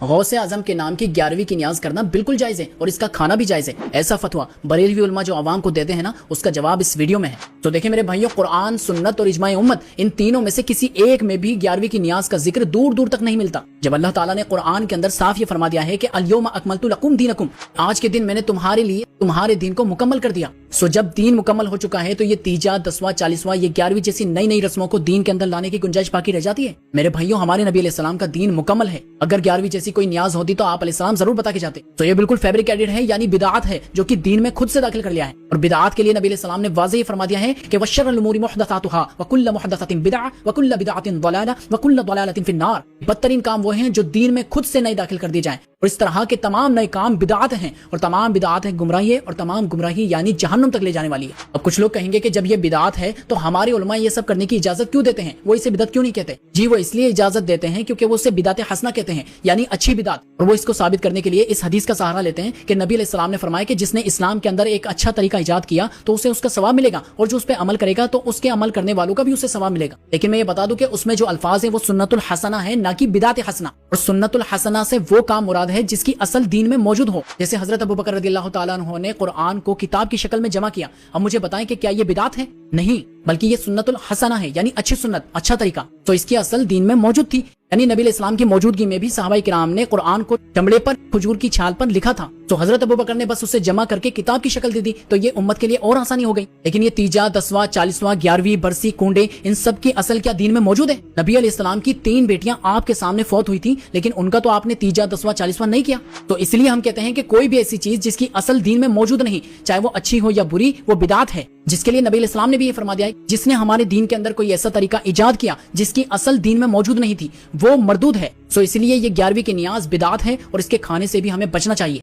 गौसे आजम के नाम की 11वीं की नियाज करना बिल्कुल जायज है और इसका खाना भी जायज है। ऐसा फतवा बरेलवी उलमा जो आवाम को देते हैं ना, उसका जवाब इस वीडियो में है। तो देखिए मेरे भाइयों, कुरान, सुन्नत और इजमाए उम्मत, इन तीनों में से किसी एक में भी 11वीं की नियाज का जिक्र दूर दूर तक नहीं मिलता। जब अल्लाह ताला ने कुरान के अंदर साफ ये फरमा दिया है कि अल-यौमा अकमलतु लकुम दीनकुम, आज के दिन मैंने तुम्हारे लिए तुम्हारे दीन को मुकम्मल कर दिया। सो जब दीन मुकम्मल हो चुका है तो ये तीजा, 10वां, 40वां, ये 11वीं जैसी नई नई रस्मों को दीन के अंदर लाने की गुंजाइश बाकी रह जाती है। मेरे भाइयों, हमारे नबी अलैहिस्सलाम का दीन मुकम्मल है। अगर 11वीं जैसी कोई नियाज होती तो आप अलैहिस्सलाम जरूर बता के जाते। तो ये बिल्कुल फैब्रिकेटेड है, यानी बिदात है जो कि दीन में खुद से दाखिल कर लिया है। और बिदात के लिए नबी अलैहिस्सलाम ने वाज़ेह फरमा दिया है कि वशर्रुल उमूरी मुहदसातुहा व कुल्लु मुहदसतिन बिदअह व कुल्लु बिदअतिन ज़लाला व कुल्लु ज़लालतिन फिन्नार। बदतरीन काम वो हैं जो दीन में खुद से नए दाखिल कर दिए जाएं, और इस तरह के तमाम नए काम बिदात हैं, और तमाम बिदात है गुमराही है, और तमाम गुमराही यानी जहन्नुम तक ले जाने वाली है। अब कुछ लोग कहेंगे कि जब ये बिदात है तो हमारे उलमा ये सब करने की इजाजत क्यों देते हैं, वो इसे बिदत क्यों नहीं कहते? जी, वो इसलिए इजाजत देते हैं क्योंकि वो उसे बिदात हसना कहते हैं, यानी अच्छी बिदात। और वो इसको साबित करने के लिए इस हदीस का सहारा लेते हैं कि नबी अलैहिस्सलाम ने फरमाया कि जिसने इस्लाम के अंदर एक अच्छा तरीका इजाद किया तो उसे उसका सवाब मिलेगा, और जो उस पर अमल करेगा तो उसके अमल करने वालों का भी उसे सवाब मिलेगा। लेकिन मैं ये बता दूं कि उसमें जो अल्फाज है वो सुन्नतुल हसना है, ना कि बिदात हसना। और सुन्नतुल हसना से वो काम मुराद है जिसकी असल दीन में मौजूद हो। जैसे हजरत अबू बकर रदियल्लाहु ताला अन्हु ने कुरान को किताब की शक्ल में जमा किया। अब मुझे बताएं कि क्या ये बिदात है? नहीं, बल्कि ये सुन्नतुल हसना है, यानी अच्छी सुन्नत, अच्छा तरीका। तो इसकी असल दीन में मौजूद थी, यानी नबी इस्लाम की मौजूदगी में भी सहाबाए किराम ने कुरान को चमड़े पर, खजूर की छाल पर लिखा था। तो हजरत अबू बकर ने बस उसे जमा करके किताब की शक्ल दे दी, तो ये उम्मत के लिए और आसानी हो गई। लेकिन ये तीजा, 10वां, 40वां, 11वीं, बरसी, कुंडे, इन सब की असल क्या दीन में मौजूद है? नबी अलैहिस्सलाम की 3 बेटियां आपके सामने फौत हुई थी, लेकिन उनका तो आपने तीजा, 10वां, 40वां नहीं किया। तो इसलिए हम कहते हैं कि कोई भी ऐसी चीज जिसकी असल दीन में मौजूद नहीं, चाहे वो अच्छी हो या बुरी, वो बिदात है। जिसके लिए नबी अलैहिस्सलाम ने भी ये फरमा दिया है, जिसने हमारे दीन के अंदर कोई ऐसा तरीका इजाद किया जिसकी असल दीन में मौजूद नहीं थी, वो मरदूद है। सो इसलिए ये 11वीं की नियाज बिदात है और इसके खाने से भी हमें बचना चाहिए।